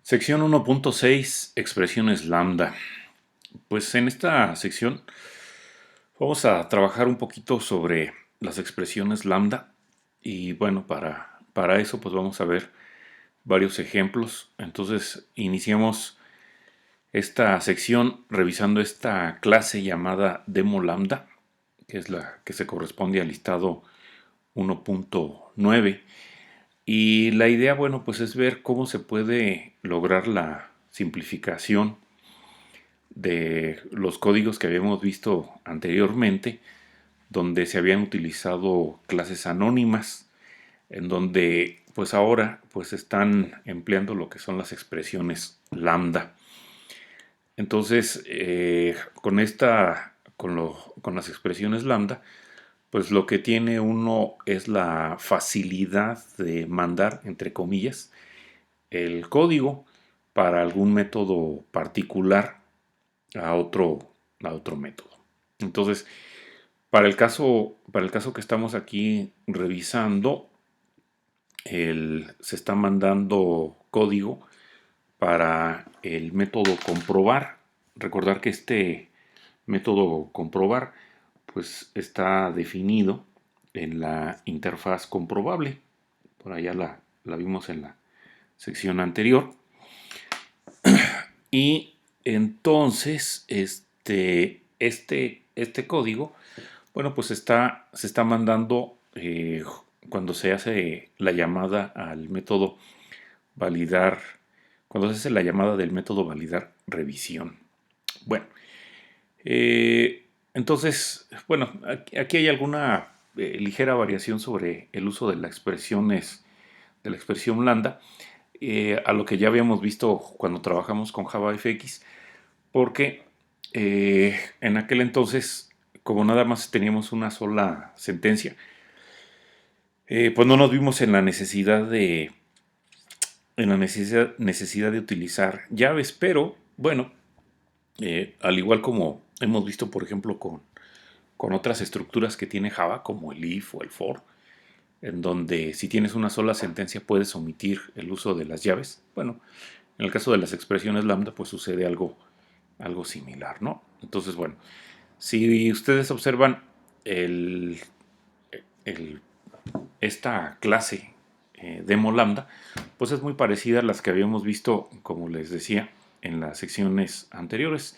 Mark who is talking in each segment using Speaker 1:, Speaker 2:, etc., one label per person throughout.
Speaker 1: Sección 1.6, expresiones lambda. Pues en esta sección vamos a trabajar un poquito sobre las expresiones lambda y bueno, para eso pues vamos a ver varios ejemplos. Entonces iniciamos esta sección revisando esta clase llamada demo lambda, que es la que se corresponde al listado 1.9. Y la idea, bueno, pues es ver cómo se puede lograr la simplificación de los códigos que habíamos visto anteriormente, donde se habían utilizado clases anónimas, en donde pues ahora pues están empleando lo que son las expresiones lambda. Entonces, con las expresiones lambda, pues lo que tiene uno es la facilidad de mandar, entre comillas, el código para algún método particular a otro método. Entonces, para el caso que estamos aquí revisando, se está mandando código para el método comprobar. Recordar que este método comprobar pues está definido en la interfaz comprobable. Por allá la vimos en la sección anterior. Y entonces, este código, bueno, pues se está mandando cuando se hace la llamada al método validar, cuando se hace la llamada del método validar revisión. Bueno, entonces, bueno, aquí hay alguna ligera variación sobre el uso de de la expresión lambda, a lo que ya habíamos visto cuando trabajamos con JavaFX, porque en aquel entonces, como nada más teníamos una sola sentencia, pues no nos vimos en la necesidad de utilizar llaves, pero bueno, al igual como hemos visto, por ejemplo, con otras estructuras que tiene Java, como el if o el for, en donde si tienes una sola sentencia puedes omitir el uso de las llaves. Bueno, en el caso de las expresiones lambda, pues sucede algo similar, ¿no? Entonces, bueno, si ustedes observan el, el- esta clase demo lambda, pues es muy parecida a las que habíamos visto, como les decía, en las secciones anteriores.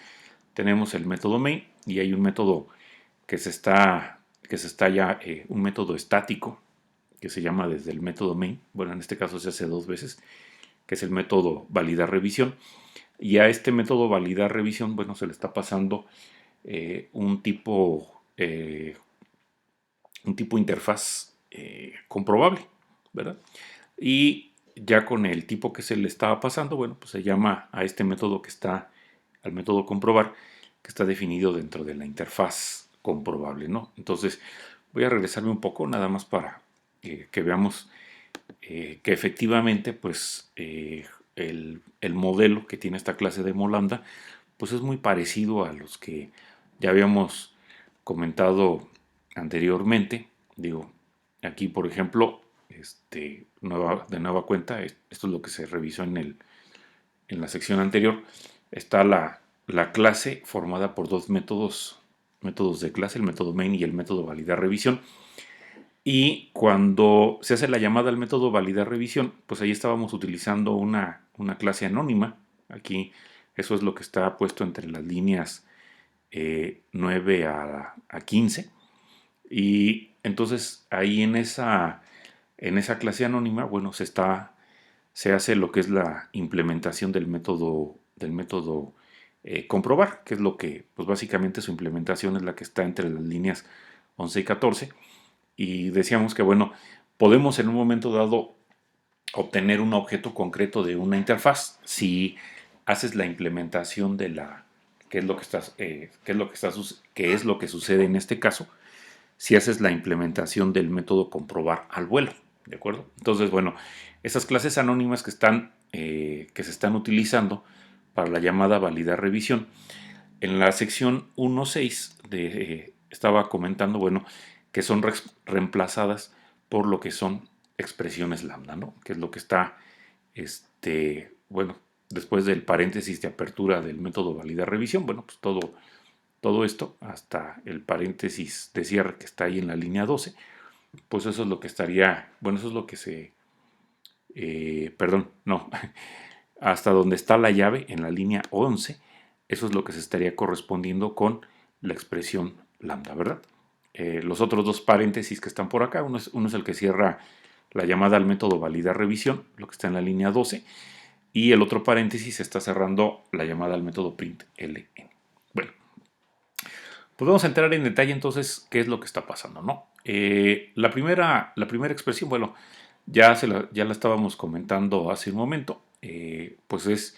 Speaker 1: Tenemos el método main y hay un método un método estático que se llama desde el método main. Bueno, en este caso se hace dos veces, que es el método validar revisión. Y a este método validar revisión, bueno, se le está pasando eh, un tipo eh, un tipo interfaz comprobable, ¿verdad? Y ya con el tipo que se le estaba pasando, bueno, pues se llama a este método al método comprobar, que está definido dentro de la interfaz comprobable, ¿no? Entonces, voy a regresarme un poco, nada más para que veamos que efectivamente, pues, el modelo que tiene esta clase de Molanda, pues es muy parecido a los que ya habíamos comentado anteriormente. Digo, aquí, por ejemplo, de nueva cuenta, esto es lo que se revisó en la sección anterior, está la clase formada por dos métodos de clase, el método main y el método validar revisión. Y cuando se hace la llamada al método validar revisión, pues ahí estábamos utilizando una clase anónima. Aquí eso es lo que está puesto entre las líneas 9 a 15. Y entonces ahí en esa clase anónima, bueno, se hace lo que es la implementación del método comprobar, que es lo que, pues básicamente su implementación es la que está entre las líneas 11 y 14. Y decíamos que, bueno, podemos en un momento dado obtener un objeto concreto de una interfaz si haces la implementación de qué es lo que qué es lo que sucede en este caso, si haces la implementación del método comprobar al vuelo, ¿de acuerdo? Entonces, bueno, esas clases anónimas que se están utilizando para la llamada validar revisión, en la sección 1.6 estaba comentando, bueno, que son reemplazadas por lo que son expresiones lambda, ¿no? Que es lo que está, bueno, después del paréntesis de apertura del método valida-revisión, bueno, pues todo esto hasta el paréntesis de cierre que está ahí en la línea 12, pues eso es lo que estaría, bueno, eso es lo que perdón, no, hasta donde está la llave en la línea 11, eso es lo que se estaría correspondiendo con la expresión lambda, ¿verdad? Los otros dos paréntesis que están por acá, uno es el que cierra la llamada al método valida-revisión, lo que está en la línea 12, y el otro paréntesis está cerrando la llamada al método println. Bueno, pues vamos a entrar en detalle entonces qué es lo que está pasando, ¿no? La primera expresión, bueno, ya la estábamos comentando hace un momento, pues es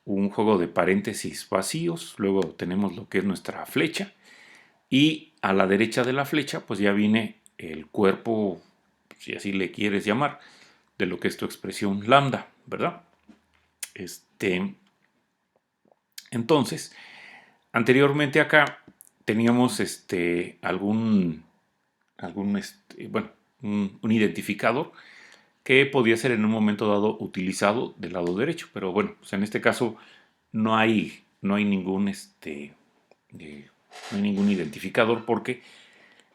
Speaker 1: un juego de paréntesis vacíos, luego tenemos lo que es nuestra flecha, y a la derecha de la flecha pues ya viene el cuerpo, si así le quieres llamar, de lo que es tu expresión lambda, ¿verdad? Entonces, anteriormente acá teníamos bueno, un identificador que podía ser en un momento dado utilizado del lado derecho, pero bueno, pues en este caso no hay ningún no hay ningún identificador porque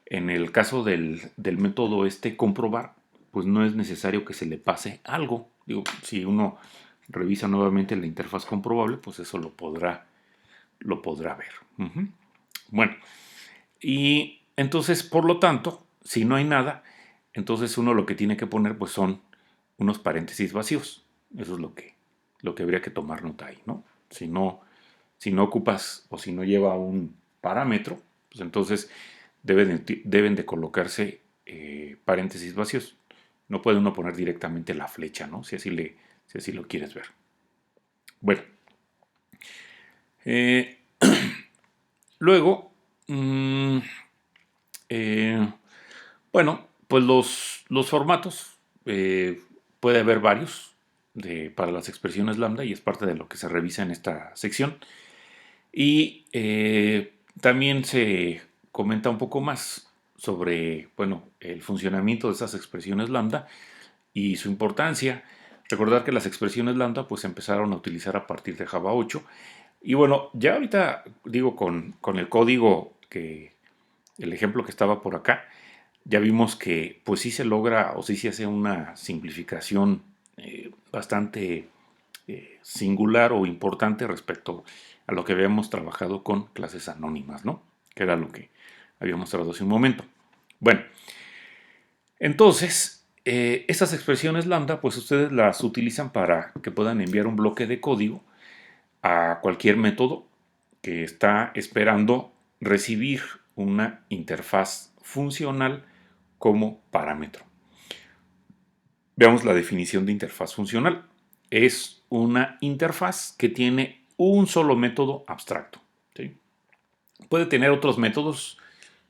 Speaker 1: en el caso del método comprobar, pues no es necesario que se le pase algo. Digo, si uno revisa nuevamente la interfaz comprobable, pues eso lo podrá ver. Ujú. Bueno, y entonces, por lo tanto, si no hay nada, entonces uno lo que tiene que poner pues son unos paréntesis vacíos. Eso es lo que habría que tomar nota ahí, ¿no? Si no ocupas o si no lleva un parámetro, pues entonces deben de colocarse paréntesis vacíos. No puede uno poner directamente la flecha, ¿no? Si así lo quieres ver. Bueno, eh, luego, mm, eh, bueno, pues los formatos, puede haber varios para las expresiones lambda y es parte de lo que se revisa en esta sección. Y también se comenta un poco más sobre, bueno, el funcionamiento de esas expresiones lambda y su importancia. Recordar que las expresiones lambda pues se empezaron a utilizar a partir de Java 8. Y bueno, ya ahorita digo con el código el ejemplo que estaba por acá, ya vimos que pues sí se logra o sí se hace una simplificación bastante singular o importante respecto a lo que habíamos trabajado con clases anónimas, ¿no? Que era lo que habíamos mostrado hace un momento. Bueno, entonces, estas expresiones lambda, pues ustedes las utilizan para que puedan enviar un bloque de código a cualquier método que está esperando recibir una interfaz funcional como parámetro. Veamos la definición de interfaz funcional. Es una interfaz que tiene un solo método abstracto. ¿Sí? Puede tener otros métodos,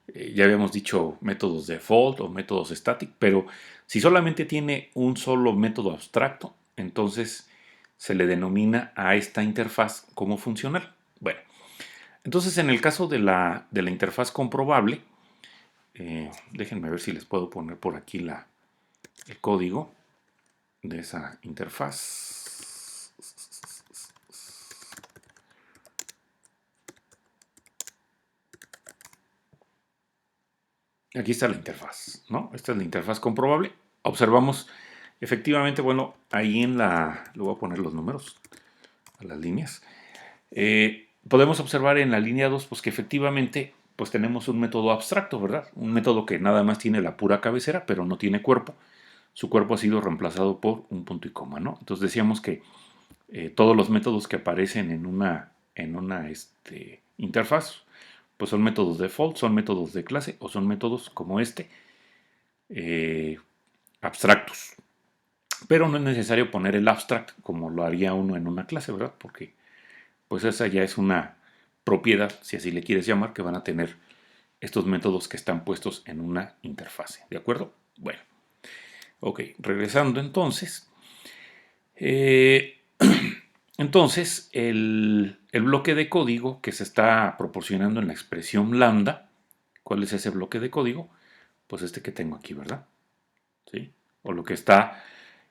Speaker 1: ya habíamos dicho métodos default o métodos static, pero si solamente tiene un solo método abstracto, entonces se le denomina a esta interfaz como funcional. Bueno, entonces en el caso de la interfaz comprobable, déjenme ver si les puedo poner por aquí el código de esa interfaz. Aquí está la interfaz, ¿no? Esta es la interfaz comprobable. Observamos efectivamente, bueno, ahí le voy a poner los números a las líneas. Podemos observar en la línea 2, pues que efectivamente, pues tenemos un método abstracto, ¿verdad? Un método que nada más tiene la pura cabecera, pero no tiene cuerpo. Su cuerpo ha sido reemplazado por un punto y coma, ¿no? Entonces decíamos que todos los métodos que aparecen en una interfaz, pues son métodos default, son métodos de clase o son métodos como eh, abstractos. Pero no es necesario poner el abstract como lo haría uno en una clase, ¿verdad? Porque pues esa ya es una propiedad, si así le quieres llamar, que van a tener estos métodos que están puestos en una interfase, ¿de acuerdo? Bueno, ok, regresando entonces. Eh, entonces, el bloque de código que se está proporcionando en la expresión lambda, ¿cuál es ese bloque de código? Pues este que tengo aquí, ¿verdad? ¿Sí? O lo que está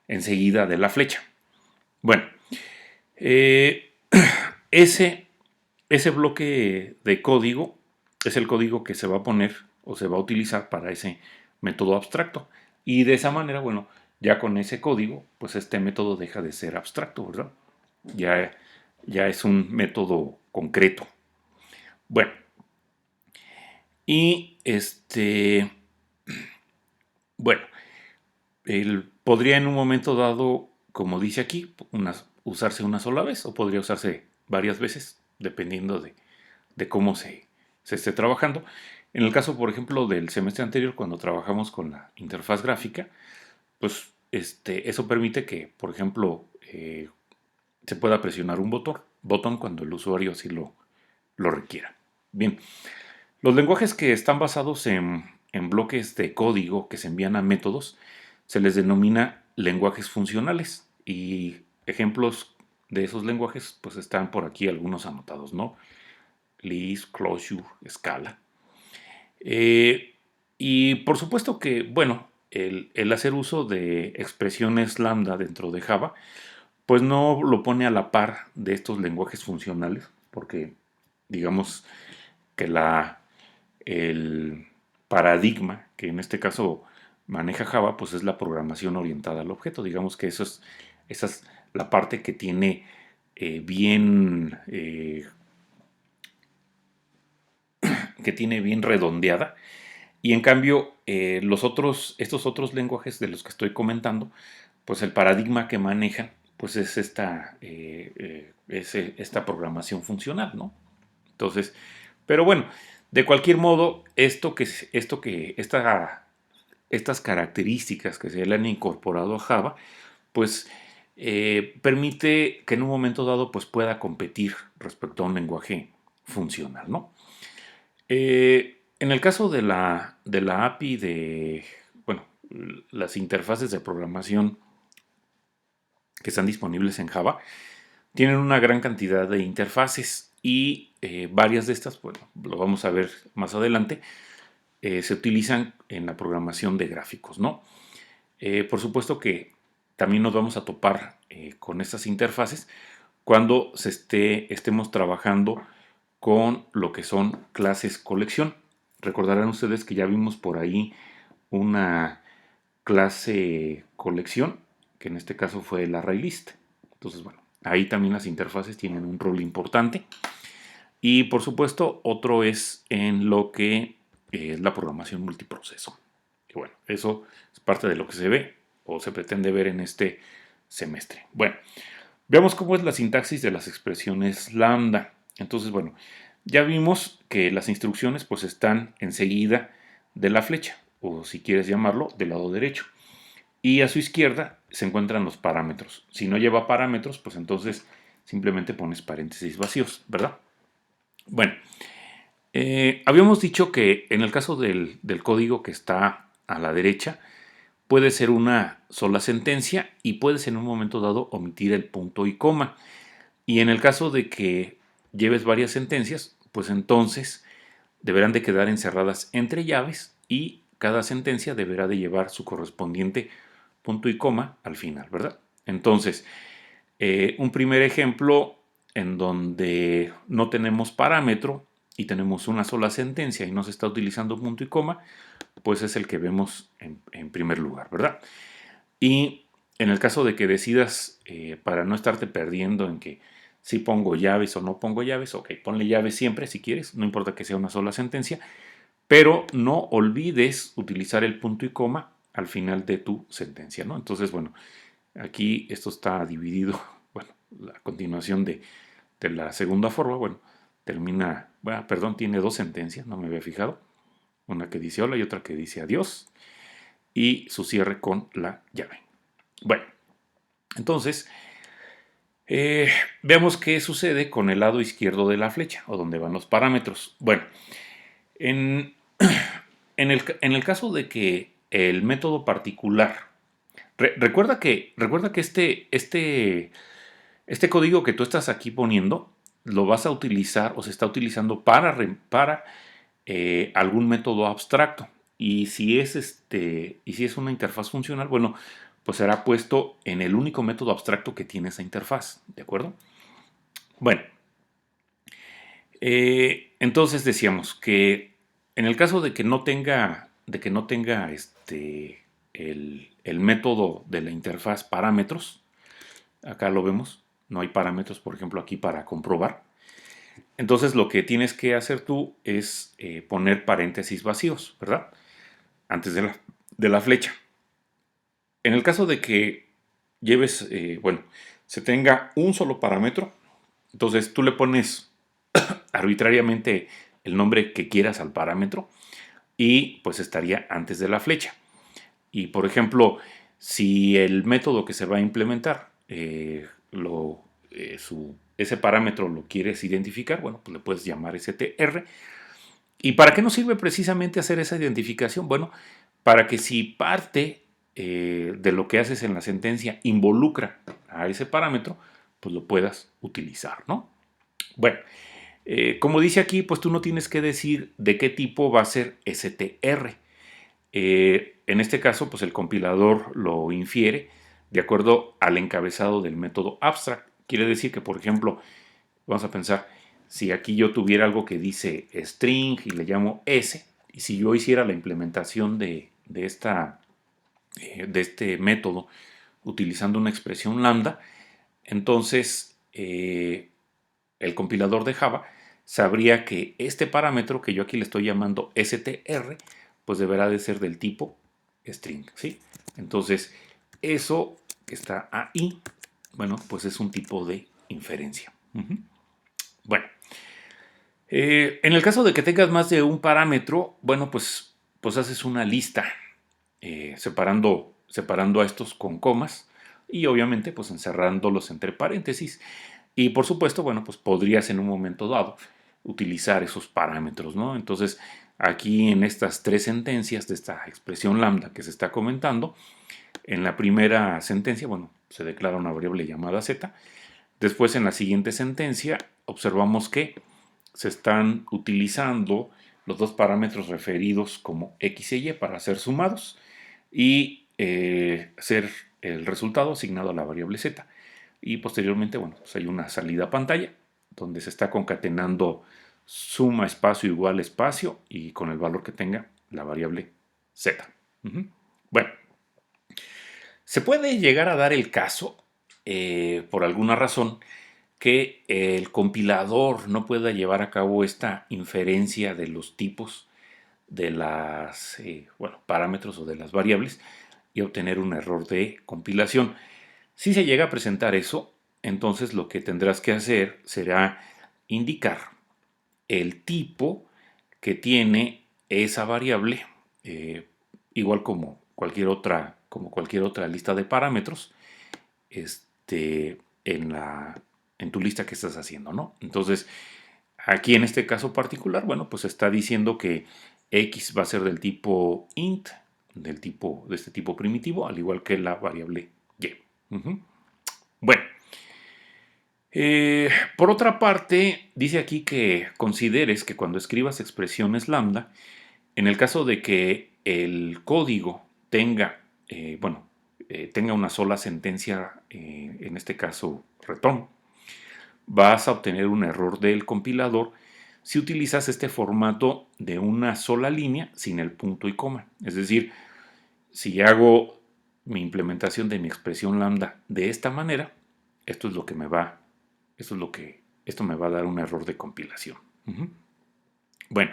Speaker 1: enseguida de la flecha. Bueno, Eh, ese, ese bloque de código es el código que se va a poner o se va a utilizar para ese método abstracto. Y de esa manera, bueno, ya con ese código, pues este método deja de ser abstracto, ¿verdad? Ya, ya es un método concreto. Bueno, y bueno, podría en un momento dado, como dice aquí, usarse una sola vez o podría usarse varias veces, dependiendo de cómo se esté trabajando. En el caso, por ejemplo, del semestre anterior, cuando trabajamos con la interfaz gráfica, pues eso permite que, por ejemplo, se pueda presionar un botón cuando el usuario así lo requiera. Bien, los lenguajes que están basados en bloques de código que se envían a métodos se les denomina lenguajes funcionales y ejemplos de esos lenguajes pues están por aquí algunos anotados, ¿no? Lisp, Clojure, Scala. Eh, y por supuesto que, bueno, el hacer uso de expresiones lambda dentro de Java, pues no lo pone a la par de estos lenguajes funcionales, porque digamos que el paradigma que en este caso maneja Java, pues es la programación orientada al objeto. Digamos que esa es la parte que tiene bien que tiene bien redondeada. Y en cambio, estos otros lenguajes de los que estoy comentando, pues el paradigma que manejan, pues es esta programación funcional, ¿no? Entonces, pero bueno, de cualquier modo, estas características que se le han incorporado a Java, pues permite que en un momento dado pues pueda competir respecto a un lenguaje funcional, ¿no? En el caso de la API bueno, las interfaces de programación que están disponibles en Java, tienen una gran cantidad de interfaces y varias de estas, bueno, lo vamos a ver más adelante, se utilizan en la programación de gráficos, ¿no? Por supuesto que también nos vamos a topar con estas interfaces cuando estemos trabajando con lo que son clases colección. Recordarán ustedes que ya vimos por ahí una clase colección, que en este caso fue el ArrayList. Entonces, bueno, ahí también las interfaces tienen un rol importante. Y por supuesto, otro es en lo que es la programación multiproceso. Y bueno, eso es parte de lo que se ve o se pretende ver en este semestre. Bueno, veamos cómo es la sintaxis de las expresiones lambda. Entonces, bueno, ya vimos que las instrucciones pues están enseguida de la flecha, o si quieres llamarlo, del lado derecho. Y a su izquierda se encuentran los parámetros. Si no lleva parámetros, pues entonces simplemente pones paréntesis vacíos, ¿verdad? Bueno, habíamos dicho que en el caso del código que está a la derecha, puede ser una sola sentencia y puedes en un momento dado omitir el punto y coma. Y en el caso de que lleves varias sentencias, pues entonces deberán de quedar encerradas entre llaves y cada sentencia deberá de llevar su correspondiente punto y coma al final, ¿verdad? Entonces, un primer ejemplo en donde no tenemos parámetro y tenemos una sola sentencia y no se está utilizando punto y coma, pues es el que vemos en primer lugar, ¿verdad? Y en el caso de que decidas, para no estarte perdiendo en que si pongo llaves o no pongo llaves, ok, ponle llaves siempre si quieres, no importa que sea una sola sentencia, pero no olvides utilizar el punto y coma al final de tu sentencia, ¿no? Entonces, bueno, aquí esto está dividido, bueno, la continuación de la segunda forma, bueno, termina, bueno, perdón, tiene dos sentencias, no me había fijado, una que dice hola y otra que dice adiós, y su cierre con la llave. Bueno, entonces, veamos qué sucede con el lado izquierdo de la flecha, o donde van los parámetros. Bueno, en, en el caso de que el método particular, recuerda que este código que tú estás aquí poniendo, lo vas a utilizar o se está utilizando para algún método abstracto. Y si es una interfaz funcional, bueno, pues será puesto en el único método abstracto que tiene esa interfaz, ¿de acuerdo? Bueno, entonces decíamos que en el caso de que no tenga el método de la interfaz parámetros, acá lo vemos, no hay parámetros, por ejemplo, aquí para comprobar. Entonces lo que tienes que hacer tú es poner paréntesis vacíos, ¿verdad? Antes de la flecha. En el caso de que lleves, bueno, se tenga un solo parámetro, entonces tú le pones arbitrariamente el nombre que quieras al parámetro y pues estaría antes de la flecha. Y por ejemplo, si el método que se va a implementar, ese parámetro lo quieres identificar, bueno, pues le puedes llamar str. ¿Y para qué nos sirve precisamente hacer esa identificación? Bueno, para que si parte de lo que haces en la sentencia involucra a ese parámetro, pues lo puedas utilizar, ¿no? Bueno, como dice aquí, pues tú no tienes que decir de qué tipo va a ser str. En este caso, pues el compilador lo infiere de acuerdo al encabezado del método abstract. Quiere decir que, por ejemplo, vamos a pensar, si aquí yo tuviera algo que dice string y le llamo s, y si yo hiciera la implementación de este método utilizando una expresión lambda, entonces el compilador de Java sabría que este parámetro que yo aquí le estoy llamando str, pues deberá de ser del tipo string, ¿sí? Entonces, eso que está ahí, bueno, pues es un tipo de inferencia. Bueno, en el caso de que tengas más de un parámetro, bueno, pues haces una lista separando a estos con comas y obviamente pues encerrándolos entre paréntesis. Y por supuesto, bueno, pues podrías en un momento dado utilizar esos parámetros, ¿no? Entonces, aquí en estas tres sentencias de esta expresión lambda que se está comentando, en la primera sentencia, bueno, se declara una variable llamada z. Después, en la siguiente sentencia, observamos que se están utilizando los dos parámetros referidos como x y y para ser sumados y ser el resultado asignado a la variable z. Y posteriormente, bueno, pues hay una salida a pantalla donde se está concatenando suma espacio igual espacio y con el valor que tenga la variable z. Bueno, se puede llegar a dar el caso, por alguna razón, que el compilador no pueda llevar a cabo esta inferencia de los tipos de las parámetros o de las variables y obtener un error de compilación. Si se llega a presentar eso, entonces lo que tendrás que hacer será indicar el tipo que tiene esa variable, igual como cualquier otra lista de parámetros, en tu lista que estás haciendo, ¿no? Entonces, aquí en este caso particular, bueno, pues está diciendo que x va a ser del tipo int, de este tipo primitivo, al igual que la variable y. Bueno, por otra parte, dice aquí que consideres que cuando escribas expresiones lambda, en el caso de que el código tenga una sola sentencia, en este caso return, vas a obtener un error del compilador si utilizas este formato de una sola línea sin el punto y coma. Es decir, si hago mi implementación de mi expresión lambda de esta manera, esto es lo que me va, esto me va a dar un error de compilación. Bueno,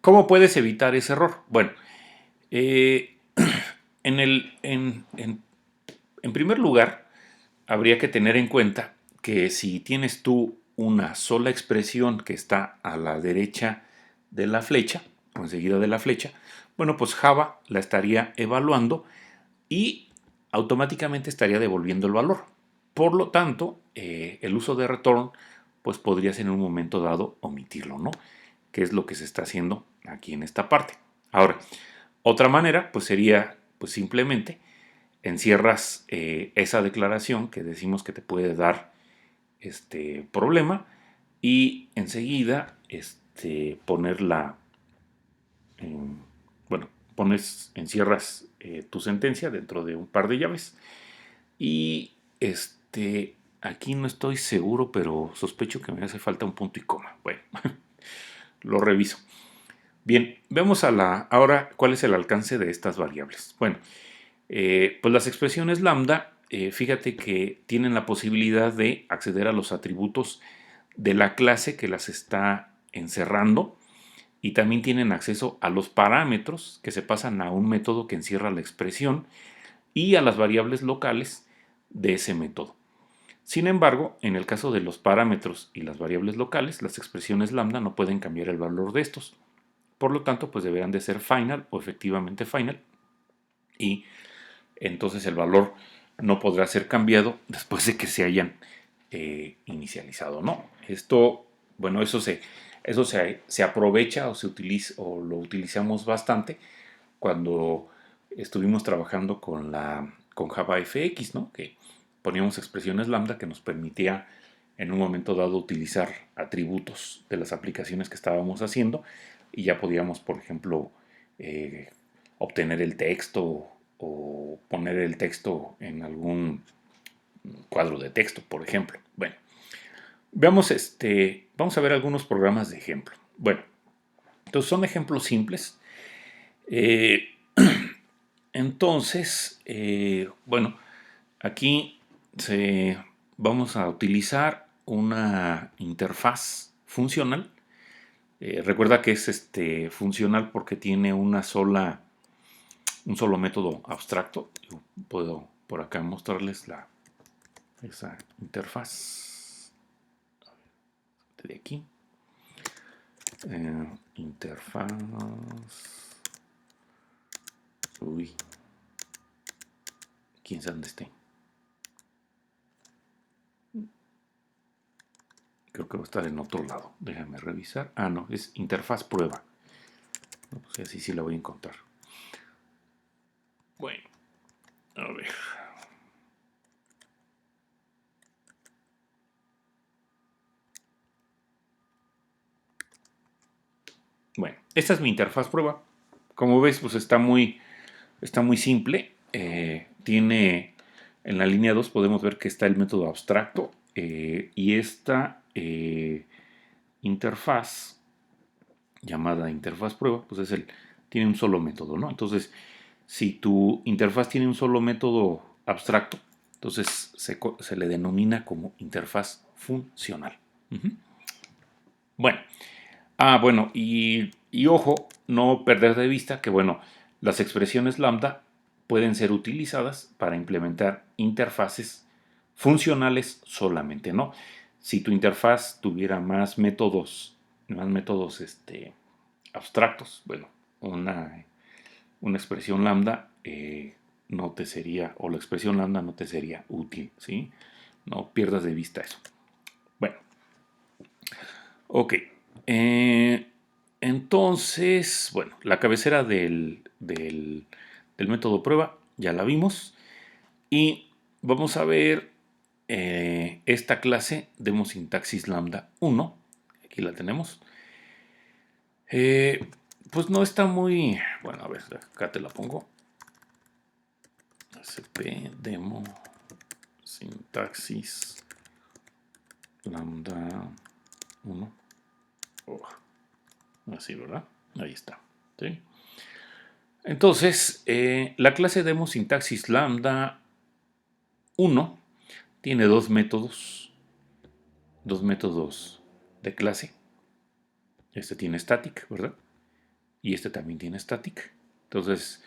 Speaker 1: ¿cómo puedes evitar ese error? Bueno, en primer lugar, habría que tener en cuenta que si tienes tú una sola expresión que está a la derecha de la flecha, o enseguida de la flecha, bueno, pues Java la estaría evaluando y automáticamente estaría devolviendo el valor. Por lo tanto, el uso de return, pues podrías en un momento dado omitirlo, ¿no? Que es lo que se está haciendo aquí en esta parte. Ahora, otra manera, pues sería, pues simplemente encierras esa declaración que decimos que te puede dar este problema y enseguida ponerla, bueno, encierras tu sentencia dentro de un par de llaves. Y aquí no estoy seguro, pero sospecho que me hace falta un punto y coma. Bueno, lo reviso. Bien, vemos ahora cuál es el alcance de estas variables. Bueno, pues las expresiones lambda, fíjate que tienen la posibilidad de acceder a los atributos de la clase que las está encerrando, y también tienen acceso a los parámetros que se pasan a un método que encierra la expresión y a las variables locales de ese método. Sin embargo, en el caso de los parámetros y las variables locales, las expresiones lambda no pueden cambiar el valor de estos. Por lo tanto, pues deberán de ser final o efectivamente final, y entonces el valor no podrá ser cambiado después de que se hayan inicializado. No, bueno, se aprovecha o se utiliza o lo utilizamos bastante cuando estuvimos trabajando con Java FX, ¿no? Que poníamos expresiones lambda que nos permitía en un momento dado utilizar atributos de las aplicaciones que estábamos haciendo, y ya podíamos, por ejemplo, obtener el texto o poner el texto en algún cuadro de texto, por ejemplo. Bueno, vamos a ver algunos programas de ejemplo. Bueno, entonces son ejemplos simples. Eh, entonces, bueno, aquí vamos a utilizar una interfaz funcional. Recuerda que es funcional porque tiene un solo método abstracto. Yo puedo por acá mostrarles esa interfaz de aquí. Interfaz. Uy. ¿Quién sabe dónde esté? Creo que va a estar en otro lado. Déjame revisar. Ah, no, es interfaz prueba. No, pues así sí la voy a encontrar. Bueno, a ver. Bueno, esta es mi interfaz prueba. Como ves, pues está muy simple. Tiene en la línea 2 podemos ver que está el método abstracto, y esta interfaz llamada interfaz prueba, pues tiene un solo método, ¿no? Entonces, si tu interfaz tiene un solo método abstracto, entonces se le denomina como interfaz funcional. Bueno, bueno, y ojo, no perder de vista que, bueno, las expresiones lambda pueden ser utilizadas para implementar interfaces funcionales solamente, ¿no? Si tu interfaz tuviera más métodos abstractos, bueno, una expresión lambda no te sería, o la expresión lambda no te sería útil, ¿sí? No pierdas de vista eso. Bueno, ok. Entonces, bueno, la cabecera del método prueba ya la vimos, y vamos a ver esta clase demosintaxis lambda 1. Aquí la tenemos. Pues no está muy... Bueno, a ver, acá te la pongo. SP demo sintaxis lambda 1. Oh, así, ¿verdad? Ahí está. ¿Sí? Entonces, la clase demo sintaxis lambda 1 tiene dos métodos de clase. Este tiene static, ¿verdad? Y este también tiene static. Entonces,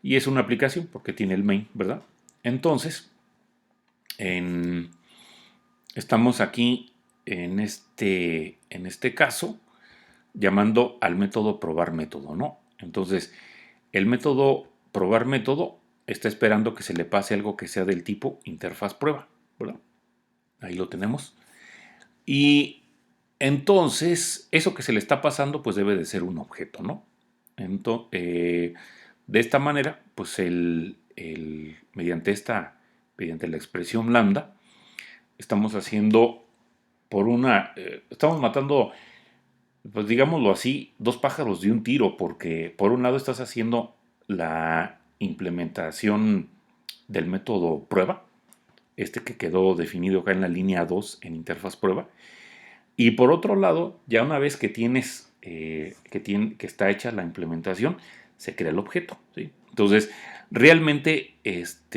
Speaker 1: y es una aplicación porque tiene el main, ¿verdad? Entonces, estamos aquí en este caso llamando al método probar método, ¿no? Entonces, el método probar método está esperando que se le pase algo que sea del tipo interfaz prueba, ¿verdad? Ahí lo tenemos. Y entonces, eso que se le está pasando, pues debe de ser un objeto, ¿no? Entonces, de esta manera, pues mediante la expresión lambda, estamos haciendo estamos matando, pues digámoslo así, dos pájaros de un tiro, porque por un lado estás haciendo la implementación del método prueba, este que quedó definido acá en la línea 2 en interfaz prueba. Y por otro lado, ya una vez que tienes que está hecha la implementación, se crea el objeto, ¿sí? Entonces, realmente,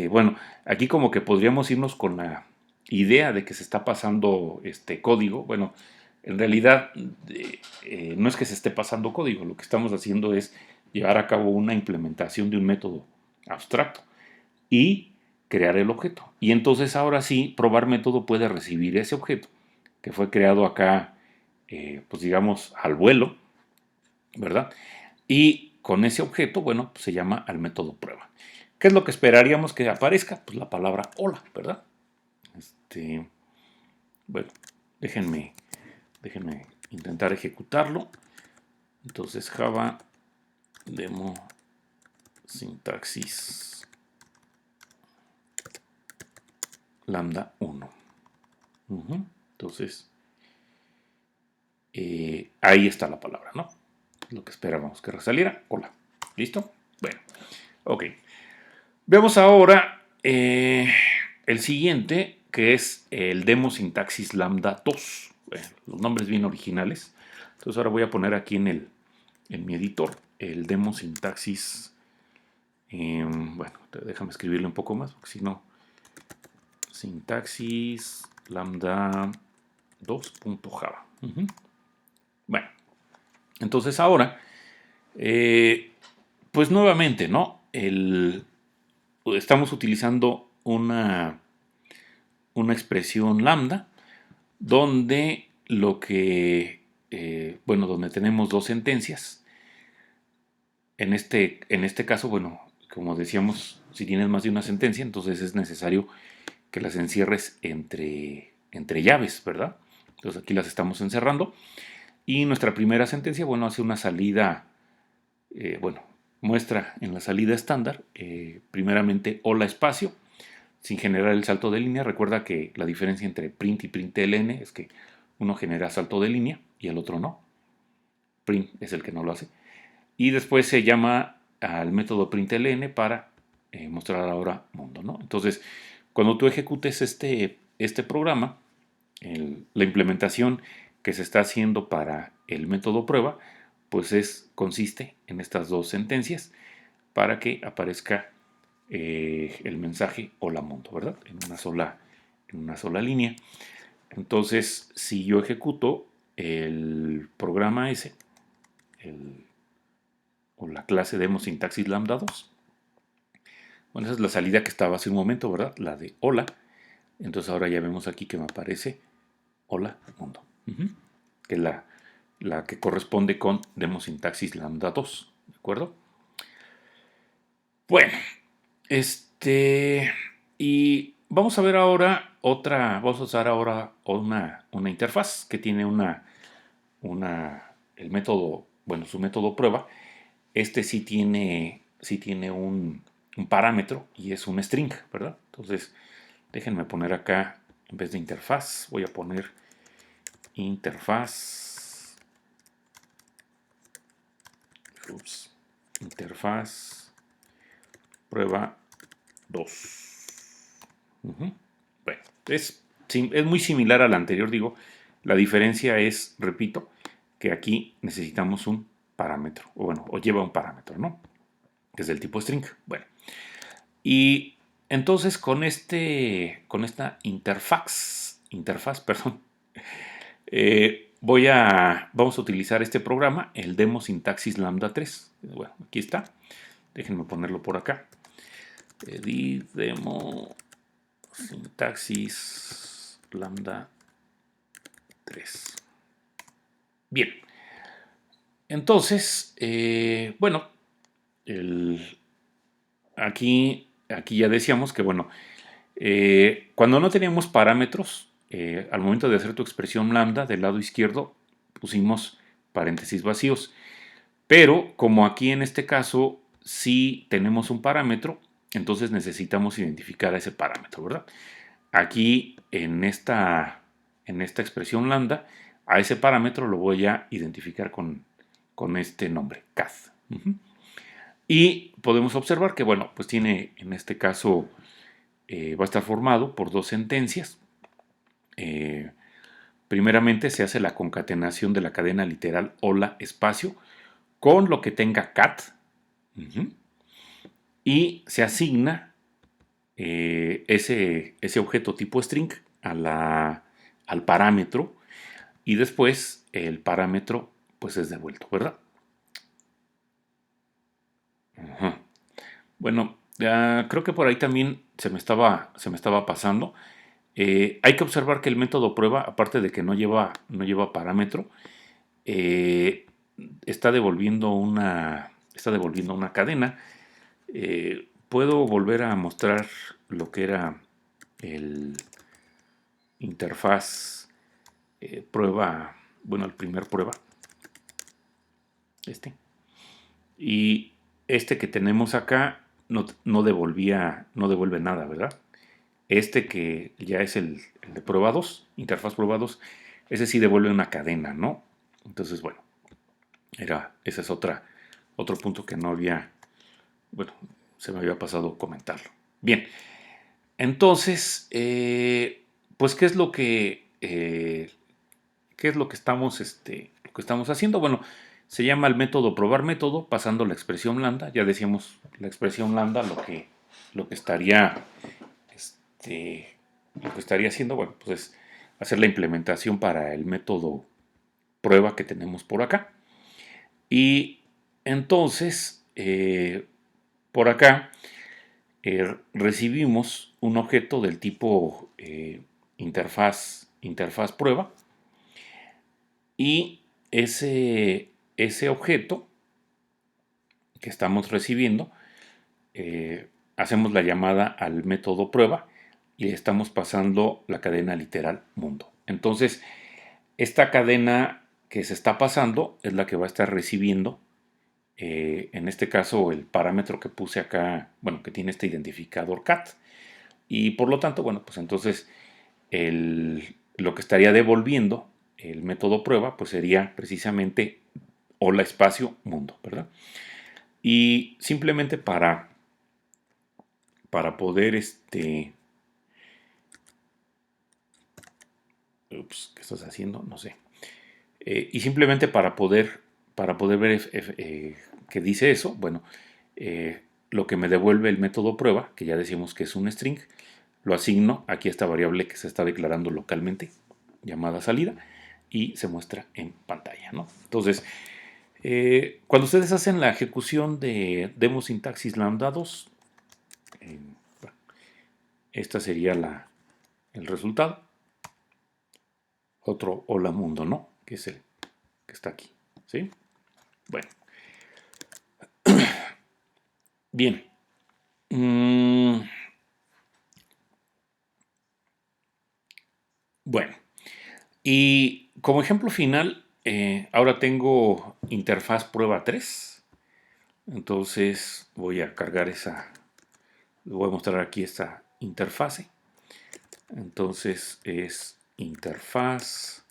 Speaker 1: bueno, aquí como que podríamos irnos con la idea de que se está pasando este código. Bueno, en realidad no es que se esté pasando código, lo que estamos haciendo es llevar a cabo una implementación de un método abstracto y crear el objeto. Y entonces ahora sí, probar método puede recibir ese objeto que fue creado acá, pues digamos, al vuelo, ¿verdad? Y con ese objeto, bueno, pues se llama al método prueba. ¿Qué es lo que esperaríamos que aparezca? Pues la palabra hola, ¿verdad? Bueno, déjenme, déjenme intentar ejecutarlo. Entonces Java demo sintaxis lambda 1. Entonces, ahí está la palabra, ¿no? Lo que esperábamos que saliera. Hola. ¿Listo? Bueno, ok. Veamos ahora el siguiente, que es el demo sintaxis lambda 2. Bueno, los nombres bien originales. Entonces ahora voy a poner aquí en mi editor el demo sintaxis. Bueno, déjame escribirle un poco más, porque si no, sintaxis lambda 2.java. Bueno, entonces ahora, pues nuevamente, ¿no? Estamos utilizando una expresión lambda donde bueno, donde tenemos dos sentencias. En este caso, bueno, como decíamos, si tienes más de una sentencia, entonces es necesario que las encierres entre llaves, ¿verdad? Entonces aquí las estamos encerrando. Y nuestra primera sentencia, bueno, hace una salida, bueno, muestra en la salida estándar, primeramente hola espacio, sin generar el salto de línea. Recuerda que la diferencia entre print y println es que uno genera salto de línea y el otro no. Print es el que no lo hace. Y después se llama al método println para mostrar ahora mundo, ¿no? Entonces, cuando tú ejecutes este programa, la implementación que se está haciendo para el método prueba, pues consiste en estas dos sentencias para que aparezca el mensaje hola mundo, ¿verdad? En una sola línea. Entonces, si yo ejecuto el programa ese, o la clase demo sintaxis lambda 2, bueno, esa es la salida que estaba hace un momento, ¿verdad? La de hola. Entonces ahora ya vemos aquí que me aparece hola mundo, que es la que corresponde con demo sintaxis lambda 2, ¿de acuerdo? Bueno, y vamos a ver ahora vamos a usar ahora una interfaz que tiene el método, bueno, su método prueba. Sí tiene un parámetro y es un string, ¿verdad? Entonces, déjenme poner acá, en vez de interfaz, voy a poner interfaz, interfaz prueba 2. Bueno, es muy similar a la anterior, digo. La diferencia es, repito, que aquí necesitamos un parámetro, o lleva un parámetro, ¿no? Que es del tipo string. Bueno, y entonces con esta interfaz, perdón, vamos a utilizar este programa, el demo sintaxis lambda 3. Bueno, aquí está. Déjenme ponerlo por acá. Edit demo sintaxis lambda 3. Bien. Entonces, bueno, aquí ya decíamos que, bueno, cuando no teníamos parámetros, al momento de hacer tu expresión lambda, del lado izquierdo pusimos paréntesis vacíos. Pero como aquí en este caso sí tenemos un parámetro, entonces necesitamos identificar a ese parámetro, ¿verdad? Aquí en esta expresión lambda, a ese parámetro lo voy a identificar con este nombre, cath. Y podemos observar que, bueno, pues tiene, en este caso, va a estar formado por dos sentencias. Eh, Primeramente se hace la concatenación de la cadena literal hola espacio con lo que tenga cat. Ujú. Y se asigna ese objeto tipo string al parámetro y después el parámetro pues es devuelto, ¿verdad? Ajá. Bueno, creo que por ahí también se me estaba pasando. Hay que observar que el método prueba, aparte de que no lleva parámetro, eh, está devolviendo una cadena. Puedo volver a mostrar lo que era el interfaz prueba, bueno, el primer prueba, este. Y este que tenemos acá no devuelve nada, ¿verdad? Este que ya es el de prueba 2, interfaz prueba 2, ese sí devuelve una cadena, ¿no? Entonces, bueno, ese es otro punto que no había, bueno, se me había pasado comentarlo. Bien, entonces, pues, ¿qué es lo que estamos haciendo? Bueno, se llama el método probar método, pasando la expresión lambda. Ya decíamos la expresión lambda, lo que estaría, este, lo que estaría haciendo, bueno, pues es hacer la implementación para el método prueba que tenemos por acá. Y entonces, por acá, recibimos un objeto del tipo interfaz prueba y ese objeto que estamos recibiendo, hacemos la llamada al método prueba y le estamos pasando la cadena literal mundo. Entonces, esta cadena que se está pasando es la que va a estar recibiendo, en este caso, el parámetro que puse acá, bueno, que tiene este identificador cat. Y por lo tanto, bueno, pues entonces lo que estaría devolviendo el método prueba, pues sería precisamente hola espacio mundo, ¿verdad? Y simplemente para poder, ups, ¿qué estás haciendo? No sé. Y simplemente para poder ver que dice eso, bueno, lo que me devuelve el método prueba, que ya decimos que es un string, lo asigno aquí a esta variable que se está declarando localmente, llamada salida, y se muestra en pantalla, ¿no? Entonces, cuando ustedes hacen la ejecución de demo sintaxis lambda 2, bueno, esta sería el resultado. Otro hola mundo, ¿no? Que es el que está aquí, ¿sí? Bueno, bien. Mm, bueno, y como ejemplo final, ahora tengo interfaz prueba 3. Entonces voy a cargar le voy a mostrar aquí esta interfase. Entonces es interfaz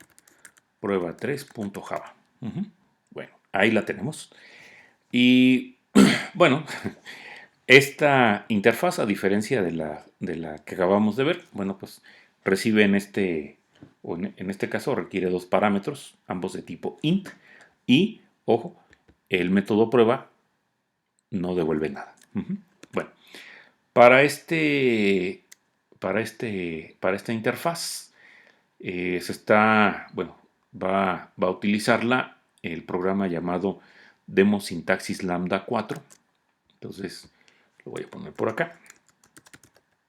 Speaker 1: prueba 3.java. Bueno, ahí la tenemos. Y bueno, esta interfaz, a diferencia de la que acabamos de ver, bueno, pues recibe en este caso requiere dos parámetros, ambos de tipo int, y, ojo, el método prueba no devuelve nada. Bueno, para esta interfaz, bueno, va a utilizarla el programa llamado Demo Sintaxis Lambda 4. Entonces, lo voy a poner por acá.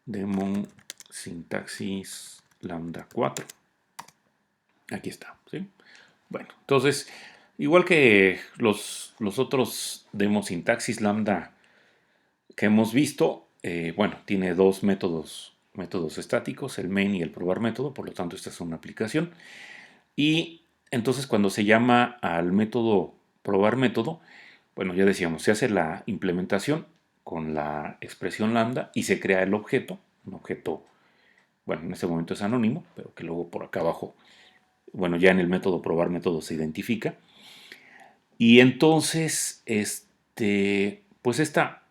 Speaker 1: Demo Sintaxis Lambda 4. Aquí está, ¿sí? Bueno, entonces, igual que los otros Demo Sintaxis Lambda que hemos visto, bueno, tiene dos métodos estáticos, el main y el probar método, por lo tanto esta es una aplicación. Y entonces cuando se llama al método probar método, bueno, ya decíamos, se hace la implementación con la expresión lambda y se crea el objeto, un objeto, bueno, en este momento es anónimo, pero que luego por acá abajo, bueno, ya en el método probar método se identifica. Y entonces, pues esta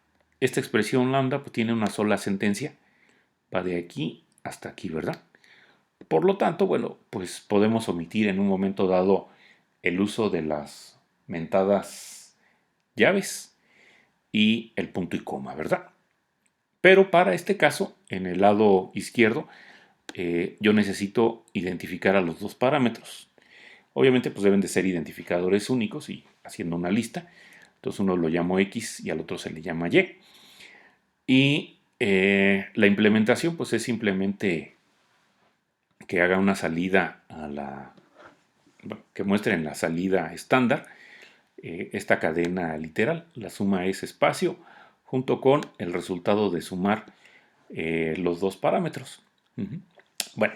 Speaker 1: expresión lambda pues tiene una sola sentencia, va de aquí hasta aquí, ¿verdad? Por lo tanto, bueno, pues podemos omitir en un momento dado el uso de las mentadas llaves y el punto y coma, ¿verdad? Pero para este caso, en el lado izquierdo, yo necesito identificar a los dos parámetros. Obviamente, pues deben de ser identificadores únicos y haciendo una lista. Entonces uno lo llamo X y al otro se le llama Y. Y la implementación, pues es simplemente que haga una salida que muestre en la salida estándar esta cadena literal. La suma es espacio junto con el resultado de sumar los dos parámetros. Bueno,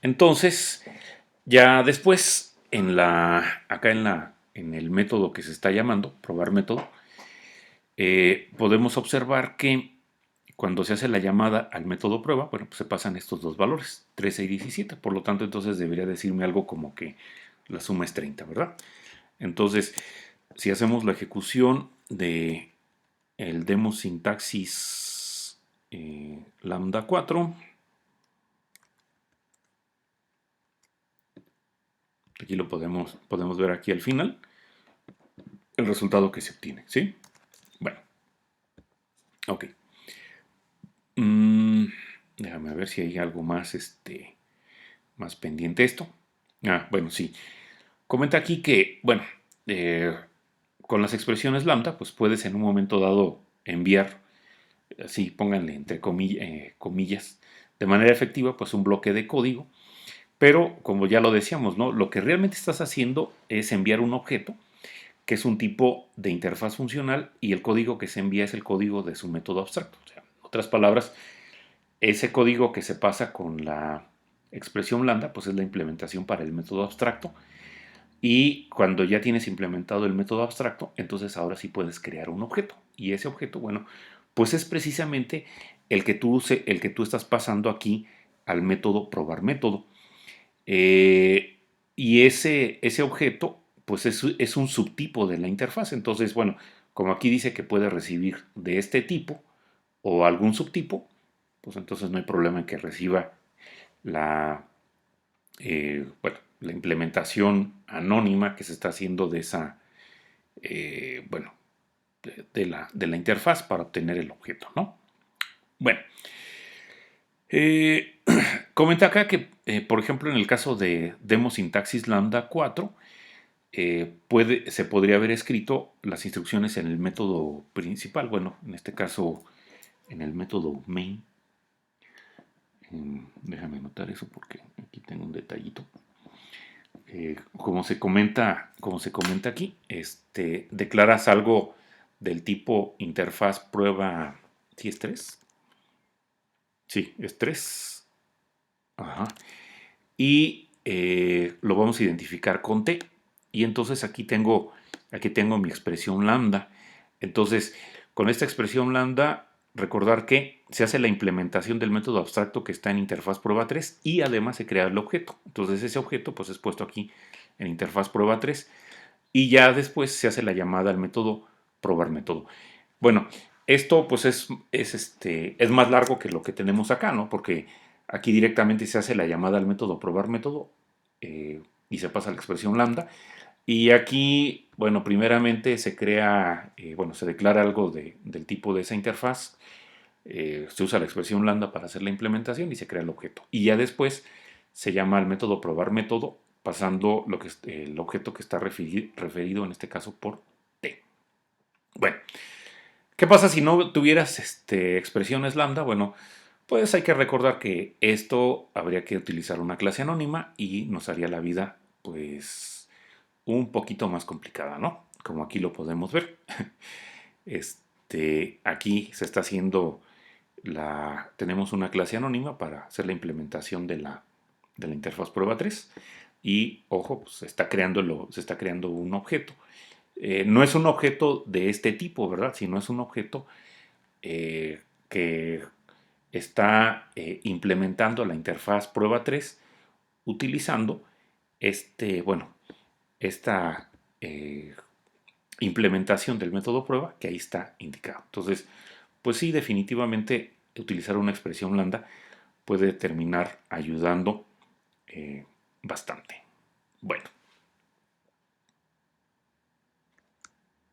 Speaker 1: entonces ya después acá en el método que se está llamando, probar método, podemos observar que cuando se hace la llamada al método prueba, bueno, pues se pasan estos dos valores, 13 y 17. Por lo tanto, entonces debería decirme algo como que la suma es 30, ¿verdad? Entonces, si hacemos la ejecución de el demo sintaxis lambda 4, aquí lo podemos ver aquí al final, el resultado que se obtiene, ¿sí? Bueno, ok. Déjame ver si hay algo más, más pendiente esto. Bueno, sí. Comenta aquí que, bueno, con las expresiones lambda, pues puedes en un momento dado enviar, así pónganle entre comillas, de manera efectiva, pues un bloque de código. Pero, como ya lo decíamos, ¿no? Lo que realmente estás haciendo es enviar un objeto, que es un tipo de interfaz funcional, y el código que se envía es el código de su método abstracto. O sea, en otras palabras, ese código que se pasa con la expresión lambda, pues es la implementación para el método abstracto. Y cuando ya tienes implementado el método abstracto, entonces ahora sí puedes crear un objeto. Y ese objeto, bueno, pues es precisamente el que tú estás pasando aquí al método probar método. Eh, y ese objeto, pues es un subtipo de la interfaz. Entonces, bueno, como aquí dice que puede recibir de este tipo o algún subtipo, pues entonces no hay problema en que reciba la, bueno, la implementación anónima que se está haciendo de esa, bueno, de la interfaz para obtener el objeto, ¿no? Bueno, eh, comenta acá que, por ejemplo, en el caso de demo sintaxis lambda 4, se podría haber escrito las instrucciones en el método principal, bueno, en este caso en el método main. Déjame anotar eso porque aquí tengo un detallito. Como se comenta aquí, declaras algo del tipo interfaz prueba. ¿Sí es 3? Sí, es 3. Ajá. Y lo vamos a identificar con T. Y entonces aquí tengo mi expresión lambda. Entonces, con esta expresión lambda, recordar que se hace la implementación del método abstracto que está en interfaz prueba 3 y además se crea el objeto. Entonces ese objeto pues es puesto aquí en interfaz prueba 3 y ya después se hace la llamada al método probar método. Bueno, esto pues es más largo que lo que tenemos acá, ¿no? Porque aquí directamente se hace la llamada al método probar método y se pasa a la expresión lambda. Y aquí, bueno, primeramente se crea, bueno, se declara algo del tipo de esa interfaz. Se usa la expresión lambda para hacer la implementación y se crea el objeto. Y ya después se llama al método probar método pasando el objeto que está referido en este caso por T. Bueno, ¿qué pasa si no tuvieras expresiones lambda? Bueno, pues hay que recordar que esto habría que utilizar una clase anónima y nos haría la vida pues un poquito más complicada, ¿no? Como aquí lo podemos ver. Aquí se está haciendo tenemos una clase anónima para hacer la implementación de la interfaz prueba 3 y ojo, pues, se está creando un objeto. No es un objeto de este tipo, ¿verdad? Sino es un objeto que está implementando la interfaz prueba 3 utilizando bueno, esta, eh, implementación del método prueba, que ahí está indicado. Entonces, pues sí, definitivamente utilizar una expresión blanda puede terminar ayudando bastante. Bueno,